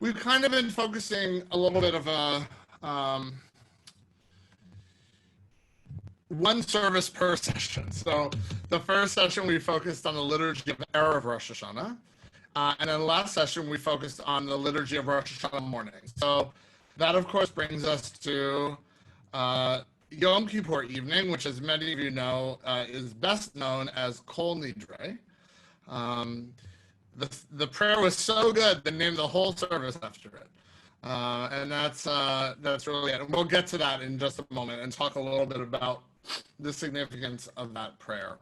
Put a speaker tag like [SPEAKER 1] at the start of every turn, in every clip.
[SPEAKER 1] We've kind of been focusing a little bit of a one service per session. So the first session we focused on the liturgy of Erev Rosh Hashanah. And then the last session we focused on the liturgy of Rosh Hashanah morning. So that of course brings us to Yom Kippur evening, which as many of you know is best known as Kol Nidre. The prayer was so good they named the whole service after it. And that's really it. And we'll get to that in just a moment and talk a little bit about the significance of that prayer.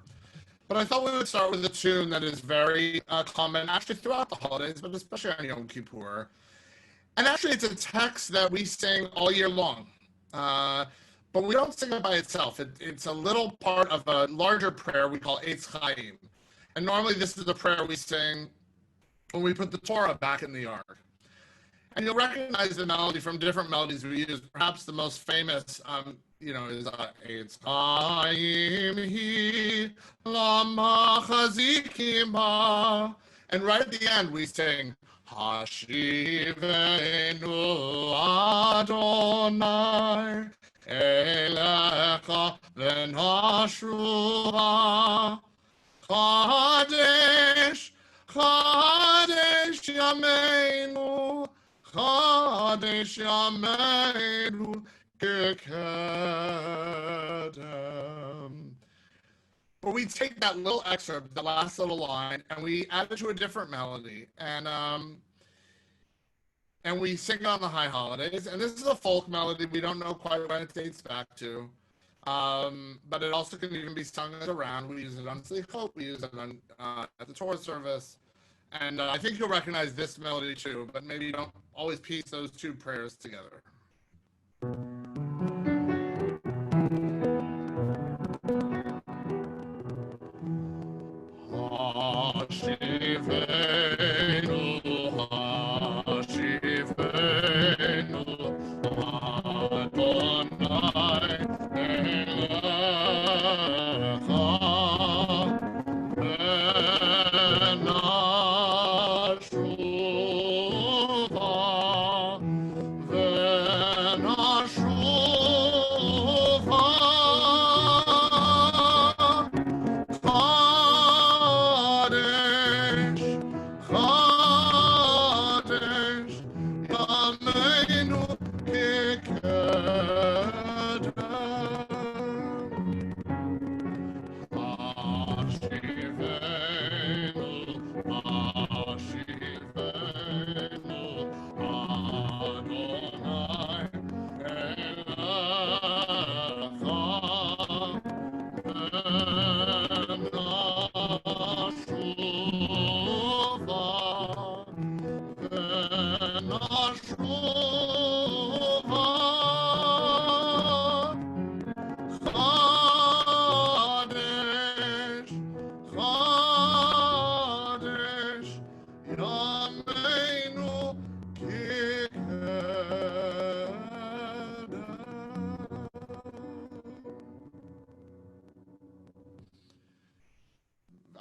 [SPEAKER 1] But I thought we would start with a tune that is very common actually throughout the holidays, but especially on Yom Kippur. And actually it's a text that we sing all year long. But we don't sing it by itself. It's a little part of a larger prayer we call Eitz Chaim. And normally this is the prayer we sing when we put the Torah back in the ark. And you'll recognize the melody from different melodies we use. Perhaps the most famous, is Eitz Chaim hi lama chazikim ba. And right at the end we sing Hashivenu Adonai Elecha v'nashruva Chadesh Chadesh Yameinu Chadesh Yameinu Kekedem. But we take that little excerpt, the last little line, and we add it to a different melody, and we sing it on the high holidays. And this is a folk melody. We don't know quite when it dates back to, but it also can even be sung as a round. We use it on Slichot. We use it on at the Torah service. And I think you'll recognize this melody too, but maybe you don't always piece those two prayers together.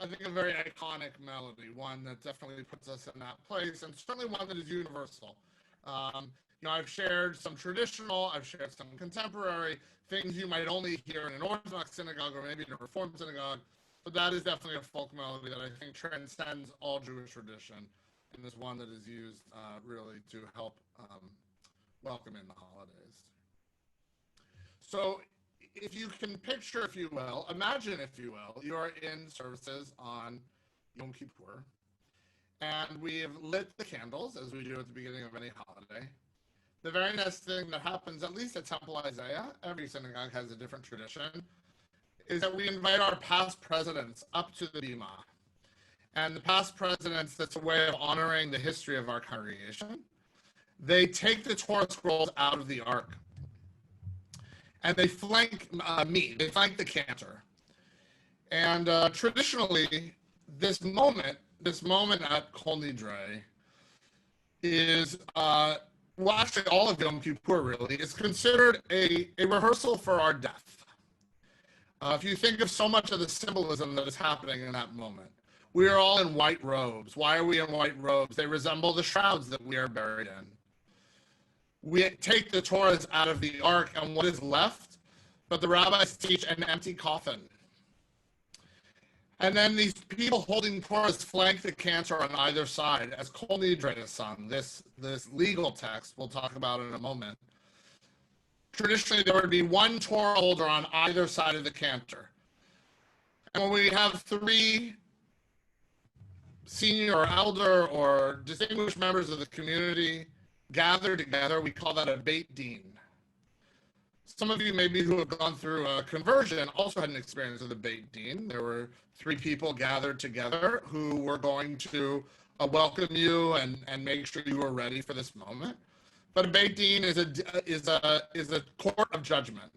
[SPEAKER 1] I think a very iconic melody, one that definitely puts us in that place, and certainly one that is universal. I've shared some traditional, I've shared some contemporary things you might only hear in an Orthodox synagogue or maybe in a Reformed synagogue, but that is definitely a folk melody that I think transcends all Jewish tradition and is one that is used really to help welcome in the holidays. So if you can picture, if you will, imagine, if you will, you are in services on Yom Kippur, and we have lit the candles, as we do at the beginning of any holiday. The very next thing that happens, at least at Temple Isaiah, every synagogue has a different tradition, is that we invite our past presidents up to the bima. And the past presidents, that's a way of honoring the history of our congregation. They take the Torah scrolls out of the ark, and they flank they flank the cantor. And traditionally, this moment at Kol Nidre is, well, actually all of Yom Kippur really, is considered a rehearsal for our death. If you think of so much of the symbolism that is happening in that moment, We are all in white robes. Why are we in white robes? They resemble the shrouds that we are buried in. We take the Torahs out of the ark, and what is left? But the rabbis teach an empty coffin. And then these people holding Torahs flank the cantor on either side, as Kol Nidre Son, this legal text we'll talk about in a moment. Traditionally, there would be one Torah holder on either side of the cantor. And when we have three senior or elder or distinguished members of the community gathered together, we call that a Beit Din. Some of you maybe who have gone through a conversion also had an experience with a Beit Din. There were three people gathered together who were going to welcome you and make sure you were ready for this moment. But a Beit Din is a court of judgment.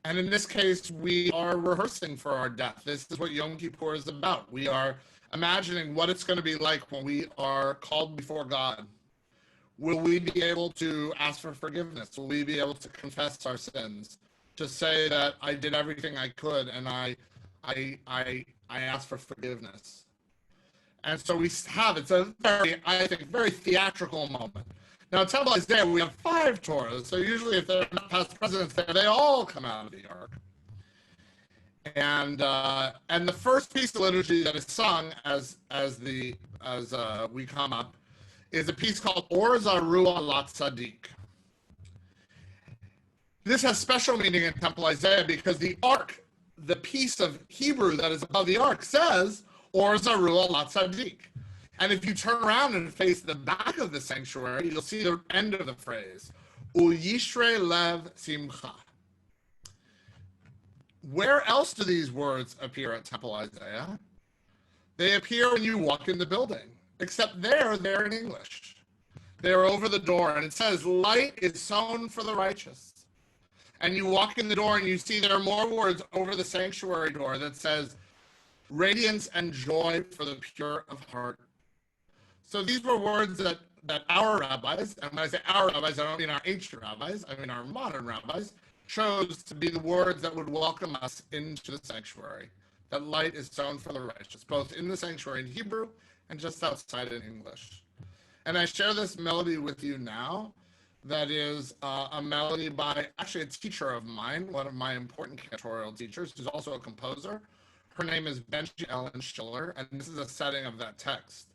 [SPEAKER 1] And in this case, we are rehearsing for our death. This is what Yom Kippur is about. We are imagining what it's going to be like when we are called before God. Will we be able to ask for forgiveness? Will we be able to confess our sins? To say that I did everything I could and I ask for forgiveness. And so it's a very, I think, very theatrical moment. Now, at Temple Isaiah, we have 5 Torahs, so usually if there are not past presidents there, they all come out of the ark. And the first piece of liturgy that is sung as we come up is a piece called Or Zarua Lat Tzadik. This has special meaning in Temple Isaiah because the ark, the piece of Hebrew that is above the ark, says Or Zarua Lat Tzadik. And if you turn around and face the back of the sanctuary, you'll see the end of the phrase, Uyishre Lev Simcha. Where else do these words appear at Temple Isaiah? They appear when you walk in the building, except they're in English. They're over the door, and it says, light is sown for the righteous. And you walk in the door, and you see there are more words over the sanctuary door that says, radiance and joy for the pure of heart. So these were words that our rabbis, and when I say our rabbis, I don't mean our ancient rabbis, I mean our modern rabbis, chose to be the words that would welcome us into the sanctuary. That light is sown for the righteous, both in the sanctuary in Hebrew and just outside in English. And I share this melody with you now. That is a melody by actually a teacher of mine, one of my important cantorial teachers, who's also a composer. Her name is Benji Ellen Schiller, and this is a setting of that text.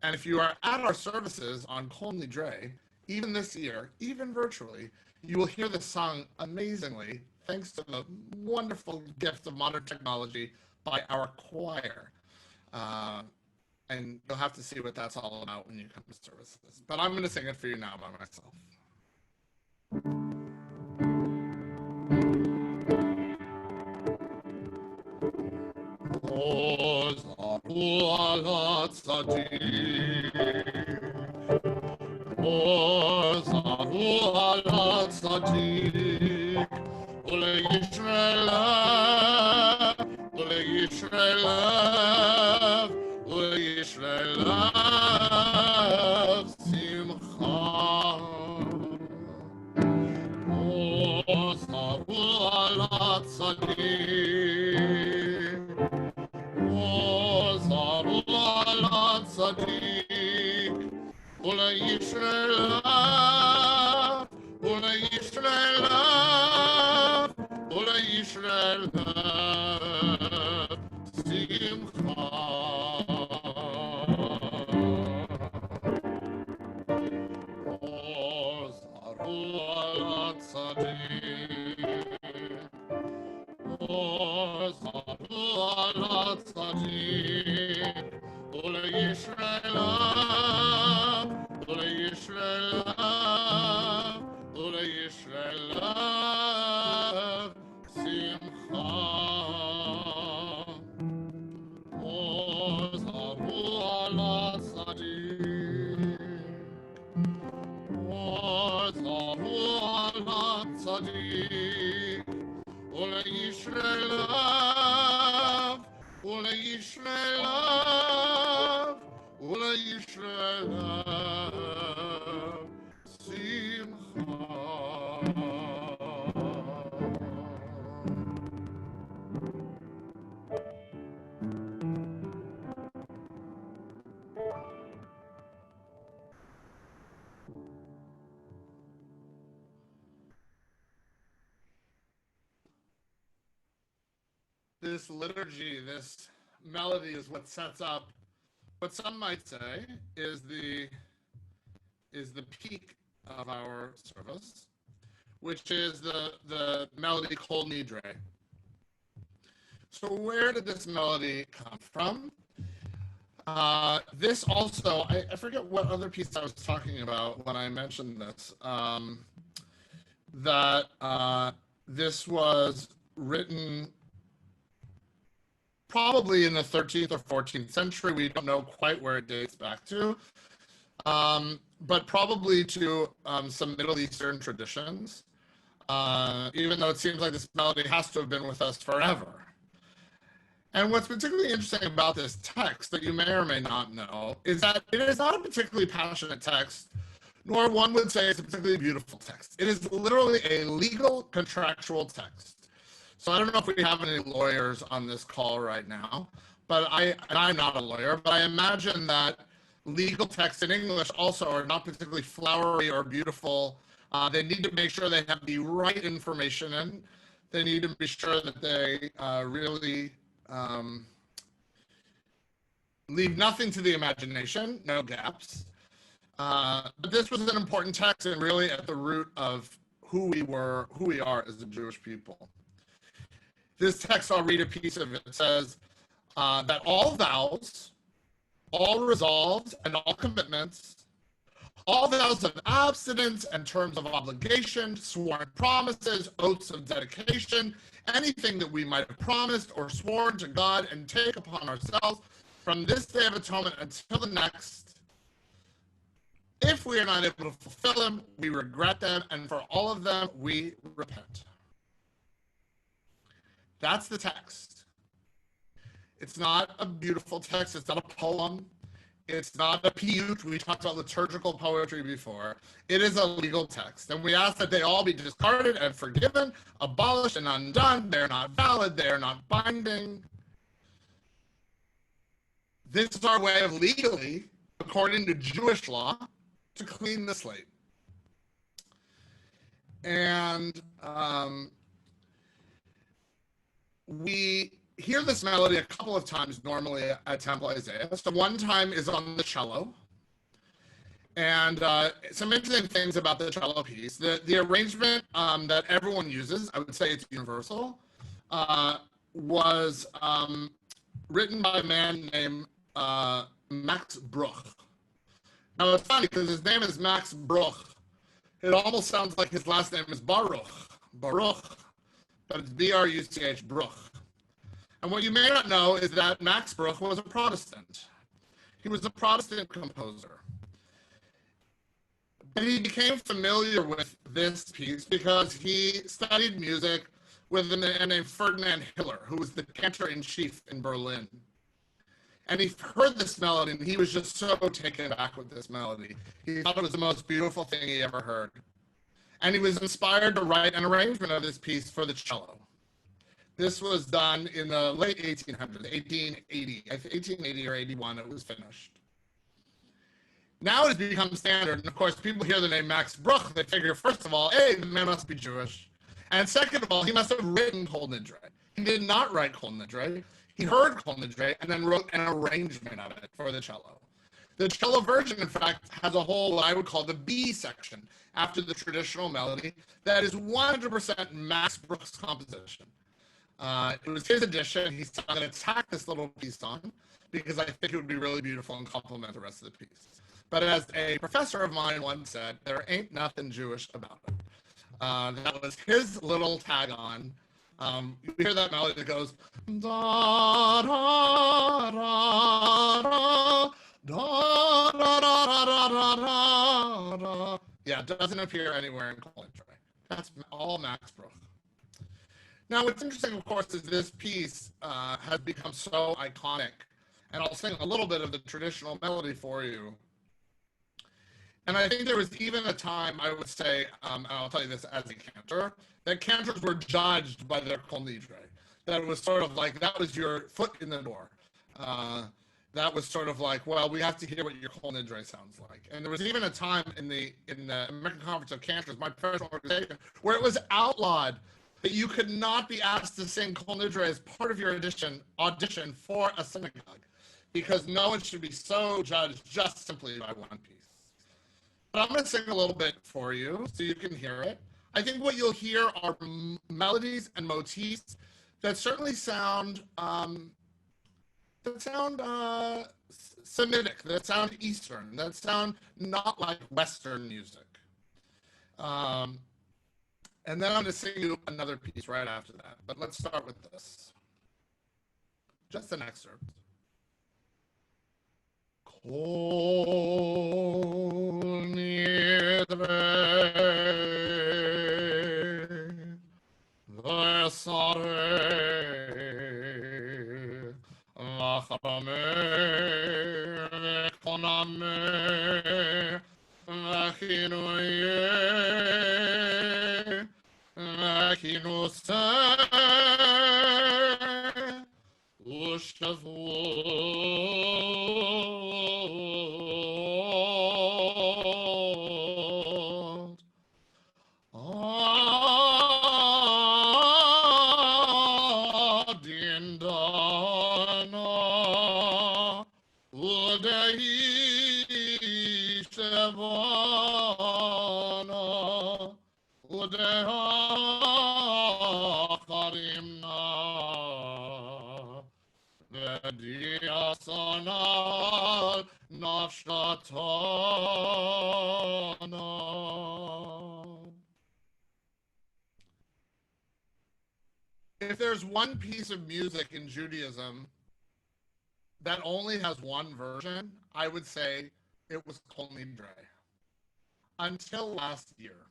[SPEAKER 1] And if you are at our services on Kol Nidre, even this year, even virtually, you will hear this sung amazingly, thanks to the wonderful gift of modern technology by our choir. And you'll have to see what that's all about when you come to services. But I'm going to sing it for you now by myself. this liturgy, this melody is what sets up what some might say is the peak of our service, which is the melody Kol Nidre. So where did this melody come from? This also, I forget what other piece I was talking about when I mentioned this, that this was written probably in the 13th or 14th century. We don't know quite where it dates back to, but probably to some Middle Eastern traditions, even though it seems like this melody has to have been with us forever. And what's particularly interesting about this text that you may or may not know is that it is not a particularly passionate text, nor one would say it's a particularly beautiful text. It is literally a legal contractual text. So I don't know if we have any lawyers on this call right now, but I'm not a lawyer, but I imagine that legal texts in English also are not particularly flowery or beautiful. They need to make sure they have the right information in. They need to be sure that they really leave nothing to the imagination, no gaps. But this was an important text and really at the root of who we are as a Jewish people. This text, I'll read a piece of it. It says that all vows, all resolves, and all commitments, all vows of abstinence and terms of obligation, sworn promises, oaths of dedication, anything that we might have promised or sworn to God and take upon ourselves from this day of atonement until the next, if we are not able to fulfill them, we regret them, and for all of them, we repent. That's the text. It's not a beautiful text. It's not a poem. It's not a piyut. We talked about liturgical poetry before. It is a legal text. And we ask that they all be discarded and forgiven, abolished and undone. They're not valid. They're not binding. This is our way of legally, according to Jewish law, to clean the slate. And we hear this melody a couple of times normally at Temple Isaiah. So one time is on the cello. And some interesting things about the cello piece. The arrangement that everyone uses, I would say it's universal, was written by a man named Max Bruch. Now it's funny because his name is Max Bruch. It almost sounds like his last name is Baruch, but it's B-R-U-C-H, Bruch. And what you may not know is that Max Bruch was a Protestant. He was a Protestant composer. But he became familiar with this piece because he studied music with a man named Ferdinand Hiller, who was the cantor-in-chief in Berlin. And he heard this melody, and he was just so taken aback with this melody. He thought it was the most beautiful thing he ever heard. And he was inspired to write an arrangement of this piece for the cello. This was done in the late 1800s, 1880 or 81, it was finished. Now it has become standard, and of course, people hear the name Max Bruch, they figure, first of all, hey, the man must be Jewish. And second of all, he must have written Kol Nidre. He did not write Kol Nidre. He heard Kol Nidre and then wrote an arrangement of it for the cello. The cello version, in fact, has a whole, what I would call the B section, after the traditional melody, that is 100% Max Bruch's composition. It was his addition. He said, I'm going to tack this little piece on because I think it would be really beautiful and complement the rest of the piece. But as a professor of mine once said, there ain't nothing Jewish about it. That was his little tag on. You hear that melody that goes, da, da, da, da, da, da, da, da, da, da, da. Yeah, it doesn't appear anywhere in Kol Nidre. That's all Max Bruch. Now, what's interesting, of course, is this piece has become so iconic. And I'll sing a little bit of the traditional melody for you. And I think there was even a time, I would say, and I'll tell you this as a cantor, that cantors were judged by their Kol Nidre. That it was sort of like, that was your foot in the door. That was sort of like, well, we have to hear what your Kol Nidre sounds like. And there was even a time in the American Conference of Cantors, my professional organization, where it was outlawed that you could not be asked to sing Kol Nidre as part of your audition for a synagogue, because no one should be so judged just simply by one piece. But I'm going to sing a little bit for you so you can hear it. I think what you'll hear are melodies and motifs that certainly sound Semitic, that sound Eastern, that sound not like Western music. And then I'm going to sing you another piece right after that. But let's start with this. Just an excerpt. Kol nidre v'sareh v'chameh v'konameh v'chinuyeh v'chinuseh u'shavot adindana u'dehi shavana u'dehacharimna v'diasanal nafshatana. If there's one piece of music in Judaism that only has one version, I would say it was Kol Nidre. Until last year.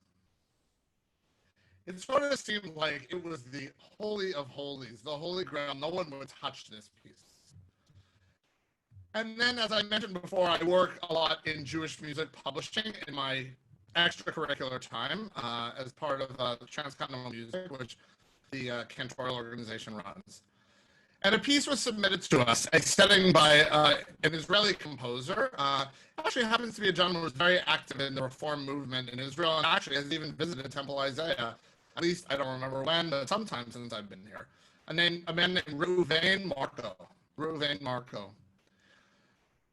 [SPEAKER 1] It sort of seemed like it was the holy of holies, the holy grail. No one would touch this piece. And then, as I mentioned before, I work a lot in Jewish music publishing in my extracurricular time as part of the Transcontinental Music, which the Cantor organization runs. And a piece was submitted to us, a setting by an Israeli composer. Actually happens to be a gentleman who was very active in the Reform movement in Israel, and actually has even visited Temple Isaiah. At least I don't remember when, but sometime since I've been here. A man named Reuven Marco.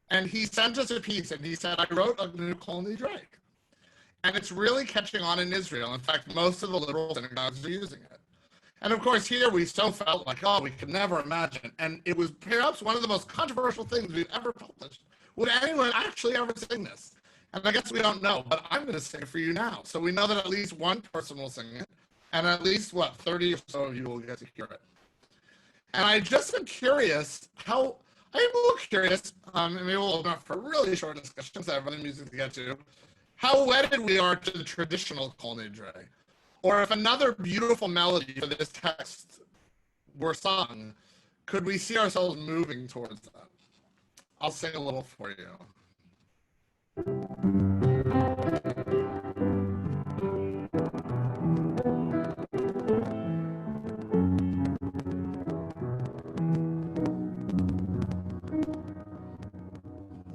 [SPEAKER 1] And he sent us a piece, and he said, I wrote a new Kol Nidre. And it's really catching on in Israel. In fact, most of the liberal synagogues are using it. And of course, here we so felt like, oh, we could never imagine. And it was perhaps one of the most controversial things we've ever published. Would anyone actually ever sing this? And I guess we don't know, but I'm going to sing it for you now. So we know that at least one person will sing it, and at least, 30 or so of you will get to hear it. And I just been curious I'm a little curious, and maybe we'll open up for a really short discussion because I have other music to get to, how wedded we are to the traditional Kol Nidre. Or if another beautiful melody for this text were sung, could we see ourselves moving towards that? I'll sing a little for you.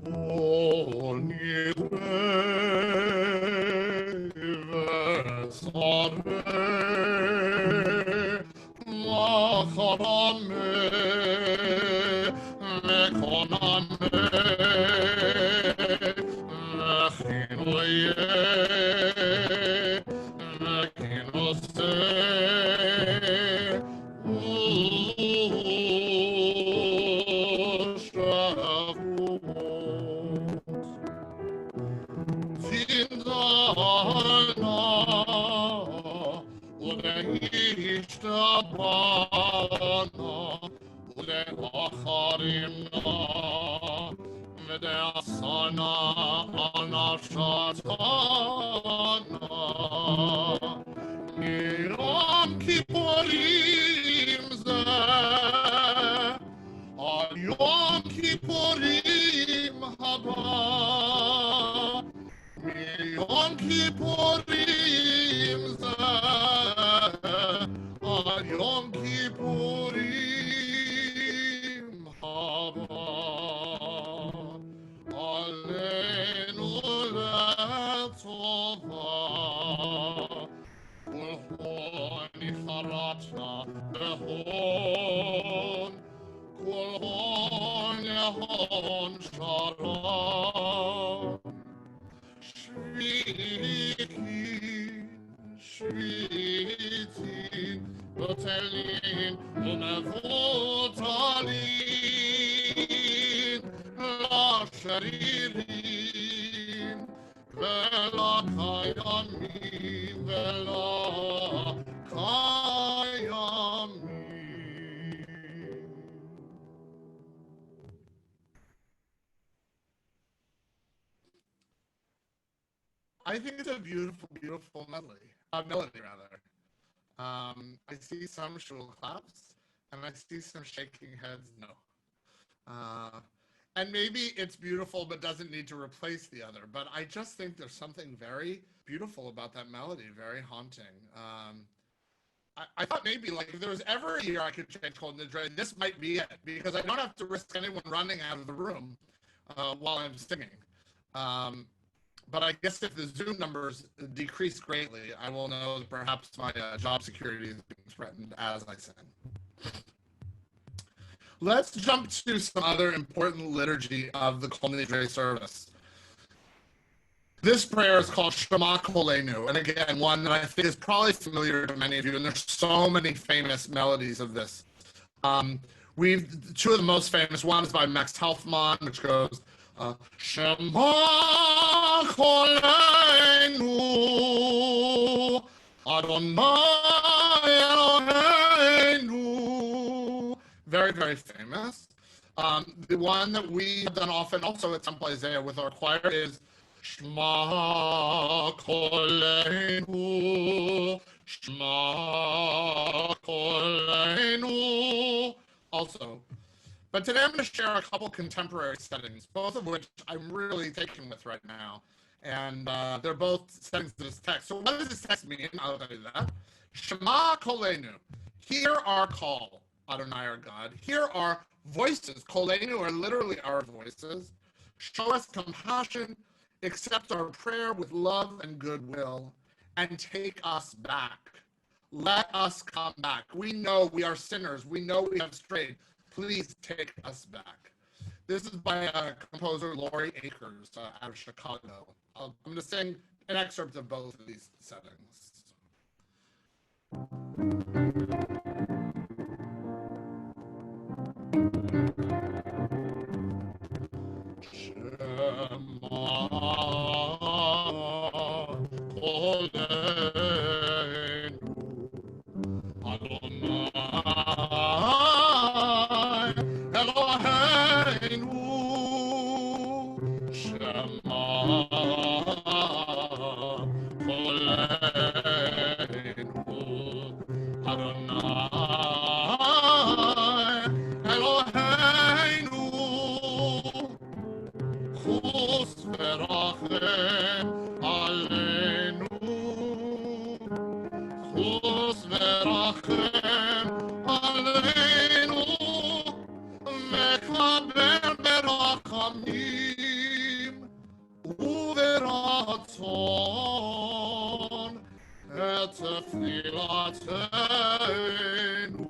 [SPEAKER 1] Kol nidre v'sareh v'chameh v'konameh v'chinuyeh v'chinuseh u'shavot zindana u'dehishtabana u'dehacharimna v'deasana anashatana miram kippurim zeh al yom kippurim haba Yom Kippurim zeh ad Yom Kippurim haba Aleinu le'tova kulhoni charata behon, kulhon yehon sharon, shvikin, shvitin, botelin, umevutalin, la sharirin, vela kayamim, vela kayamim. I think it's a beautiful, beautiful melody rather. I see some shul claps, and I see some shaking heads no. Uh, and maybe it's beautiful but doesn't need to replace the other. But I just think there's something very beautiful about that melody, very haunting. I thought maybe like if there was ever a year I could change Cold Nidre, this might be it, because I don't have to risk anyone running out of the room while I'm singing. But I guess if the Zoom numbers decrease greatly, I will know that perhaps my job security is being threatened as I sing. Let's jump to some other important liturgy of the Kol Nidre service. This prayer is called Shema Kolenu, and again, one that I think is probably familiar to many of you, and there's so many famous melodies of this. Two of the most famous, one is by Max Helfman, which goes, Shema Kolenu, Adonai Eloheinu. Very, very famous. The one that we have done often also at Temple Isaiah with our choir is Shema Kolenu, Shema Kolenu. Also, but today I'm going to share a couple contemporary settings, both of which I'm really taken with right now. And they're both settings of this text. So what does this text mean? I'll tell you that. Shema Kolenu. Hear our call, Adonai our God. Hear our voices. Kolenu are literally our voices. Show us compassion. Accept our prayer with love and goodwill. And take us back. Let us come back. We know we are sinners. We know we have strayed. Please take us back. This is by composer Laurie Akers out of Chicago. I'm going to sing an excerpt of both of these settings. Shema Kolenu, Adonai Eloheinu, Shema Kolenu, Adonai Eloheinu, Chus v'rachem aleinu, Chus v'rachem aleinu, Mekaber berachamim uveratzon et tefillatenu.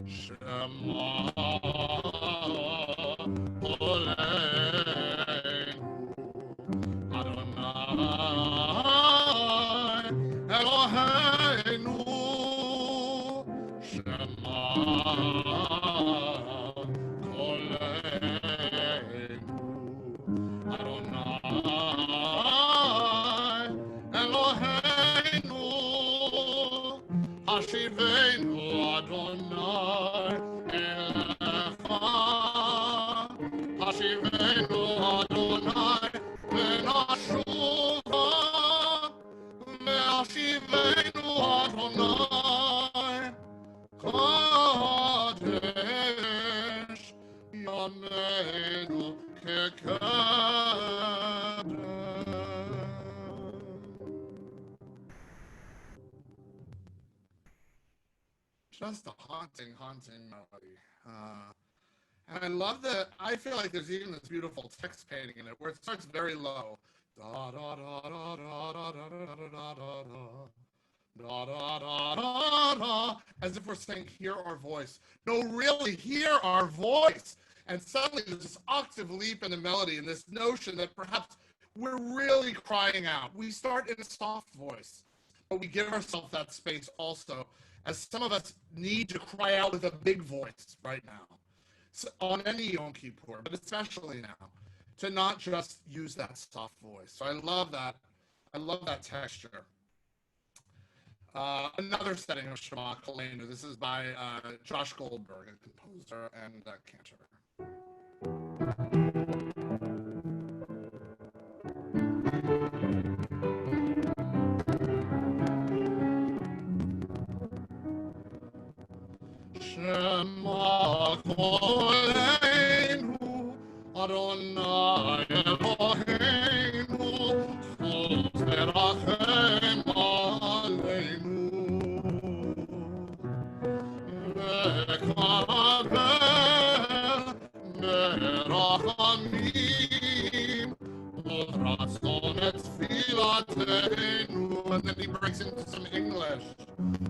[SPEAKER 1] Shema Kolenu, Adonai Eloheinu, Shema Kolenu, Adonai Eloheinu, Hashivenu Adonai Elecha, Hashivenu Adonai Benashuva, Me'ashivenu Adonai Kadesh Yameinu Kekadesh. Just a haunting, haunting melody. And I love that. I feel like there's even this beautiful text painting in it where it starts very low. Da da da da da da da da da da da. Da, da, da, da, da, as if we're saying, hear our voice. No, really, hear our voice. And suddenly there's this octave leap in the melody and this notion that perhaps we're really crying out. We start in a soft voice, but we give ourselves that space also, as some of us need to cry out with a big voice right now, so on any Yom Kippur, but especially now, to not just use that soft voice. So I love that. I love that texture. Another setting of Shema Kolenu. This is by Josh Goldberg, a composer and cantor. Shema Kolenu, Adonai Eloheinu, Chol Terachem Aleinu. And then he breaks into some English.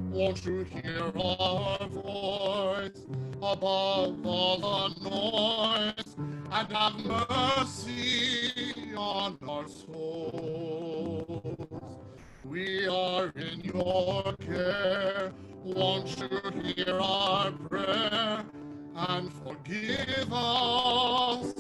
[SPEAKER 1] Won't you hear our voice above all the noise and have mercy on our souls? We are in your care. Won't you hear our prayer and forgive us?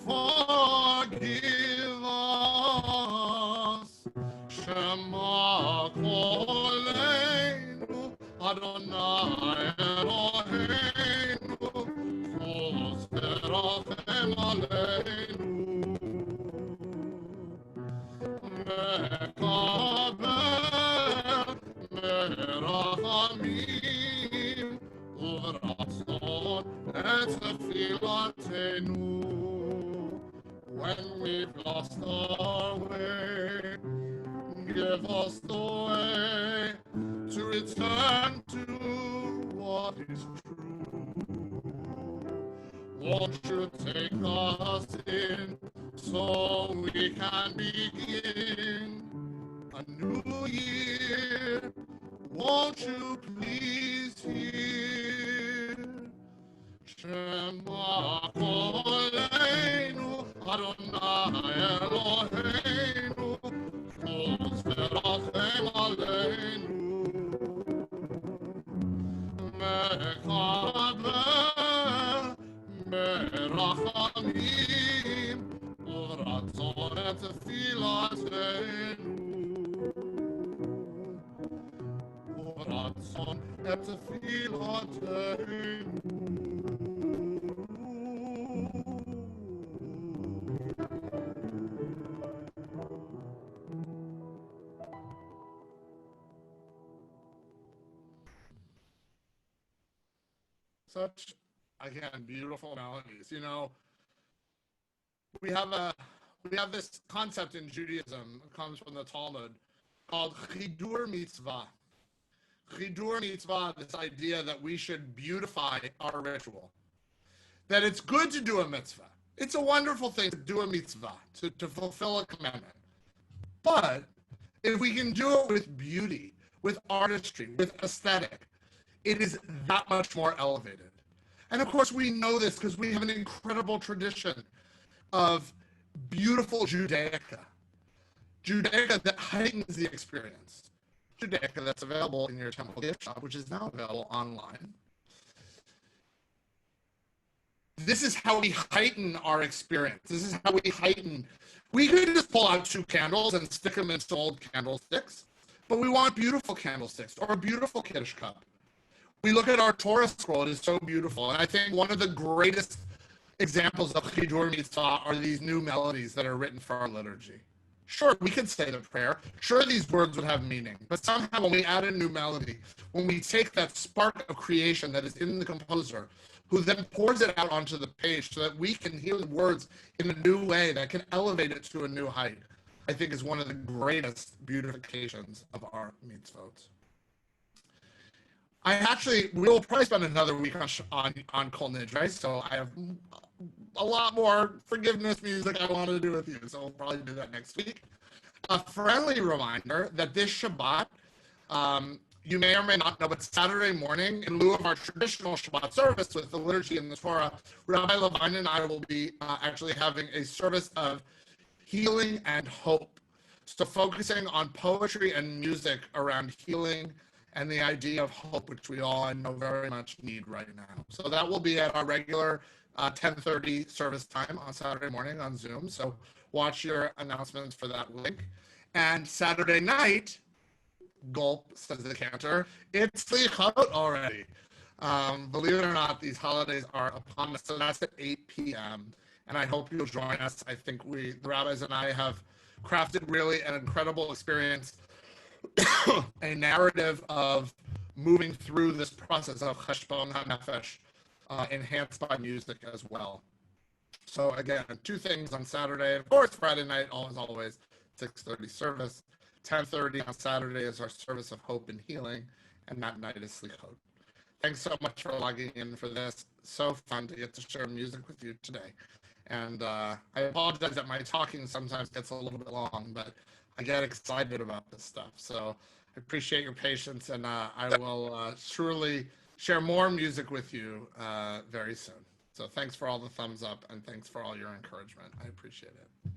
[SPEAKER 1] Forgive us. Shema Kolenu, Adonai Eloheinu, Chol Terachem Aleinu. Mekabel merachamim uvratzon et tefilatenu. When we've lost our way, give us the way to return to what is true. Won't you take us in so we can begin a new year? Won't you please hear? Shema Kolenu, Adonai Eloheinu, Chol Terachem Aleinu. Mekabel merachamim uvratzon et tefilatenu. Uvratzon et tefilatenu. Such, again, beautiful melodies. You know, we have this concept in Judaism, it comes from the Talmud, called chidur mitzvah. Chidur mitzvah, this idea that we should beautify our ritual. That it's good to do a mitzvah. It's a wonderful thing to do a mitzvah, to fulfill a commandment. But if we can do it with beauty, with artistry, with aesthetic, it is that much more elevated. And of course, we know this because we have an incredible tradition of beautiful Judaica. Judaica that heightens the experience. Judaica that's available in your temple gift shop, which is now available online. This is how we heighten our experience. This is how we heighten. We could just pull out 2 candles and stick them in some old candlesticks, but we want beautiful candlesticks or a beautiful Kiddush cup. We look at our Torah scroll, it is so beautiful. And I think one of the greatest examples of Chidur Mitzvah are these new melodies that are written for our liturgy. Sure, we could say the prayer. Sure, these words would have meaning. But somehow when we add a new melody, when we take that spark of creation that is in the composer, who then pours it out onto the page so that we can hear the words in a new way that can elevate it to a new height, I think is one of the greatest beautifications of our mitzvot. We will probably spend another week on Kol Nidre, so I have a lot more forgiveness music I want to do with you. So we'll probably do that next week. A friendly reminder that this Shabbat, you may or may not know, but Saturday morning, in lieu of our traditional Shabbat service with the liturgy and the Torah, Rabbi Levine and I will be actually having a service of healing and hope. So focusing on poetry and music around healing and the idea of hope, which we all, I know, very much need right now. So that will be at our regular 10:30 service time on Saturday morning on Zoom. So watch your announcements for that link. And Saturday night, gulp, says the cantor, it's Slichot already. Believe it or not, these holidays are upon us. So that's at 8 p.m. And I hope you'll join us. I think the rabbis and I have crafted really an incredible experience, a narrative of moving through this process of Cheshbon HaNefesh, enhanced by music as well. So again, two things on Saturday. Of course, Friday night, always, 6:30 service. 10:30 on Saturday is our service of hope and healing, and that night is Slichot. Thanks so much for logging in for this. So fun to get to share music with you today. And I apologize that my talking sometimes gets a little bit long, but I get excited about this stuff. So I appreciate your patience, and I will surely share more music with you very soon. So thanks for all the thumbs up, and thanks for all your encouragement. I appreciate it.